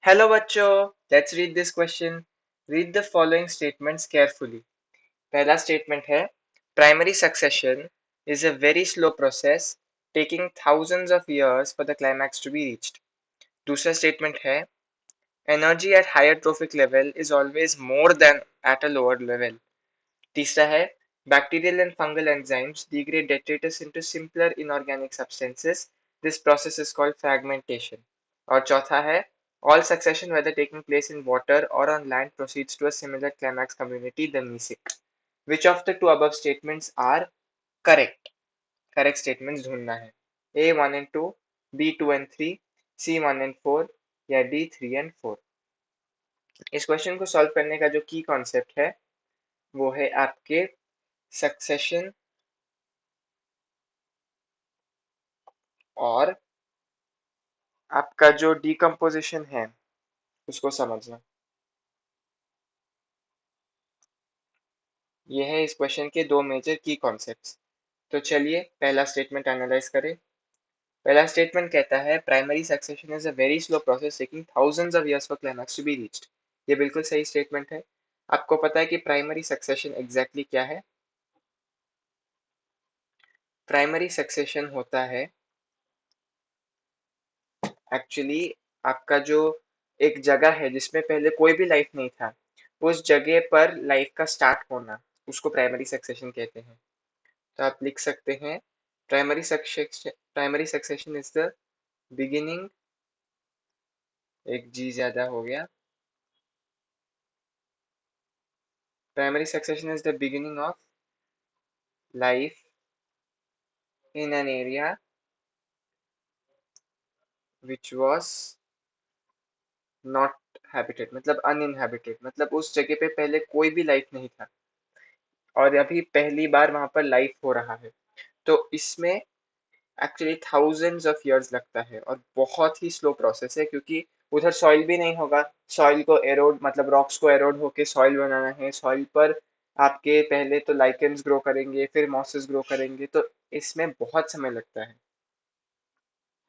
Hello बच्चों, let's read this question. Read the following statements carefully. पहला statement है primary succession is a very slow process taking thousands of years for the climax to be reached. दूसरा statement है energy at higher trophic level is always more than at a lower level. तीसरा है bacterial and fungal enzymes degrade detritus into simpler inorganic substances. This process is called fragmentation. और चौथा है all succession whether taking place in water or on land proceeds to a similar climax community, the mesic. Which of the two above statements are correct? Correct statements ढूंढना है. A 1 and 2, B 2 and 3, C 1 and 4 या D 3 and 4. इस question को solve करने का जो की concept है वो है आपके सक्सेशन और आपका जो डिकम्पोजिशन है उसको समझना. ये है इस क्वेश्चन के दो मेजर की कॉन्सेप्ट्स. तो चलिए पहला स्टेटमेंट एनालाइज करें. पहला स्टेटमेंट कहता है primary succession is a very slow process taking thousands of years for climax to be reached. ये बिल्कुल सही स्टेटमेंट है. आपको पता है कि प्राइमरी सक्सेशन एग्जैक्टली क्या है? प्राइमरी सक्सेशन होता है एक्चुअली आपका जो एक जगह है जिसमें पहले कोई भी लाइफ नहीं था, उस जगह पर लाइफ का स्टार्ट होना, उसको प्राइमरी सक्सेशन कहते हैं. तो आप लिख सकते हैं primary succession is the beginning. एक जी ज्यादा हो गया. Primary succession is the beginning of life in an area which was not habited, मतलब अनइनहेबिटेड, मतलब उस जगह पे पहले कोई भी लाइफ नहीं था और अभी पहली बार वहां पर लाइफ हो रहा है. तो इसमें एक्चुअली थाउजेंड्स ऑफ इयर्स लगता है और बहुत ही स्लो प्रोसेस है क्योंकि उधर सॉइल भी नहीं होगा. सॉइल को एरोड मतलब रॉक्स को एरोड होके सॉइल बनाना है. सॉइल पर आपके पहले तो लाइकेन्स ग्रो करेंगे, फिर मॉसेस ग्रो करेंगे, तो इसमें बहुत समय लगता है.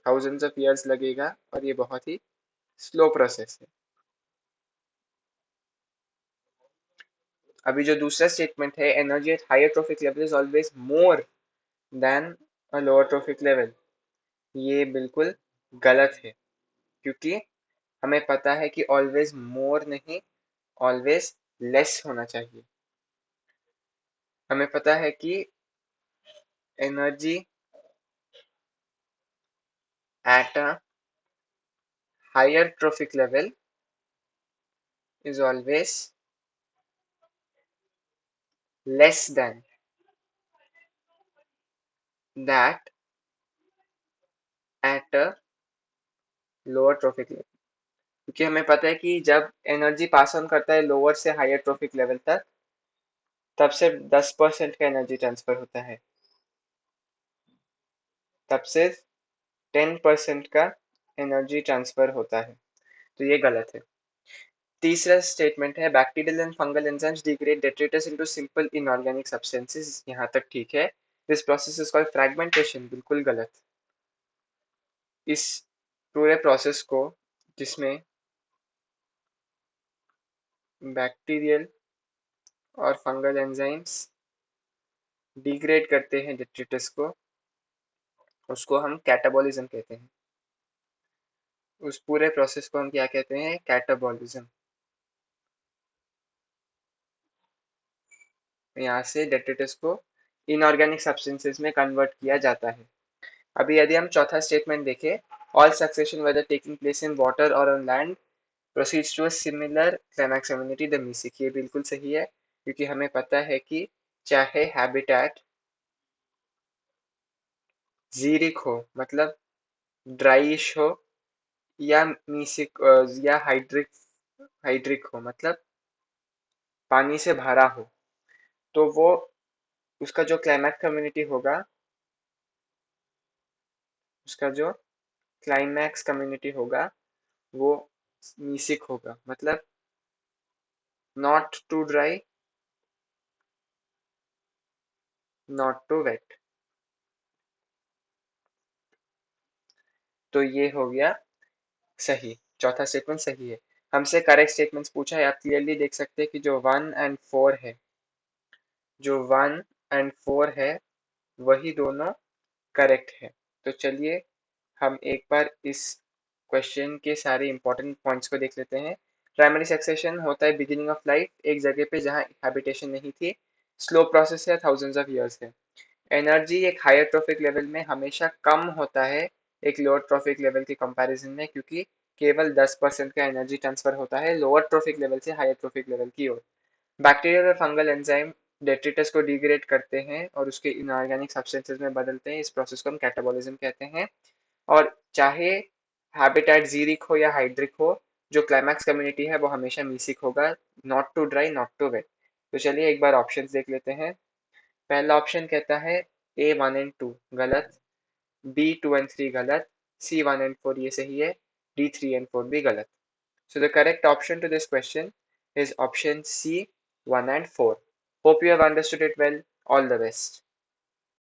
थाउजेंड्स ऑफ इयर्स लगेगा और ये बहुत ही स्लो प्रोसेस है. अभी जो दूसरा स्टेटमेंट है energy at higher trophic level is always more than a lower trophic level, ये बिल्कुल गलत है क्योंकि हमें पता है कि ऑलवेज मोर नहीं, ऑलवेज लेस होना चाहिए. हमें पता है कि energy at a higher trophic level is always less than that at a lower trophic level. क्योंकि हमें पता है कि जब एनर्जी पास ऑन करता है लोअर से हायर ट्रॉफिक लेवल तक, तब से 10% का एनर्जी ट्रांसफर होता है, तब से 10% का एनर्जी ट्रांसफर होता है. तो ये गलत है. तीसरा स्टेटमेंट है bacterial and fungal enzymes degrade detritus into simple inorganic substances. यहाँ तक ठीक है. This process is called fragmentation. बिल्कुल गलत. इस पूरे प्रोसेस को जिसमें बैक्टीरियल और फंगल एंजाइम्स डिग्रेड करते हैं डेट्रिटस को, उसको हम कैटाबॉलिज्म कहते हैं. उस पूरे प्रोसेस को हम क्या कहते हैं? कैटाबॉलिज्म. यहाँ से डेट्रिटस को इनऑर्गेनिक सब्सटेंसेस में कन्वर्ट किया जाता है. अभी यदि हम चौथा स्टेटमेंट देखें, all succession whether taking place in water और on land proceeds to a similar climax community the mesic. ये बिल्कुल सही है क्योंकि हमें पता है कि चाहे हैबिटेट जीरिक हो मतलब ड्राइश हो या मिसिक या हाइड्रिक हाइड्रिक हो मतलब पानी से भरा हो, तो वो उसका जो क्लाइमैक्स कम्युनिटी होगा, उसका जो क्लाइमैक्स कम्युनिटी होगा वो मिसिक होगा, मतलब not too dry, not too wet. तो ये हो गया सही. चौथा स्टेटमेंट सही है। हमसे करेक्ट स्टेटमेंट्स पूछा है, आप क्लियरली देख सकते हैं कि जो 1 and 4 है, जो 1 and 4 है वही दोनों करेक्ट है। तो चलिए हम एक बार इस क्वेश्चन के सारे इंपॉर्टेंट पॉइंट्स को देख लेते हैं। प्राइमरी सक्सेशन होता है बिगिनिंग ऑफ लाइफ, एक जगह पे जहाँ हैबिटेशन नहीं थी, स्लो प्रोसेस है, थाउजेंड्स ऑफ ईयर्स है। एनर्जी एक हायर ट्रॉफिक लेवल में हमेशा कम होता है एक लोअर ट्रॉफिक लेवल के कंपैरिजन में, क्योंकि केवल 10% का एनर्जी ट्रांसफर होता है लोअर ट्रॉफिक लेवल से हायर ट्रॉफिक लेवल की ओर। बैक्टीरियल और फंगल एंजाइम डेट्रिटस को डिग्रेड करते हैं और उसके इनऑर्गेनिक सब्सटेंसेस में बदलते हैं, इस प्रोसेस को हम कैटाबॉलिज्म कहते हैं। और चाहे हैबिटेट जीरिक हो या हाइड्रिक हो, जो क्लाइमैक्स कम्युनिटी है वो हमेशा मीसिक होगा, not too dry not too wet. तो चलिए एक बार ऑप्शंस देख लेते हैं। पहला ऑप्शन कहता है A1 and 2 गलत, B2 and 3 गलत, C1 and 4 ये सही है, D3 and 4 भी गलत। So the correct option to this question is option C, 1 and 4. Hope you have understood it well. All the best.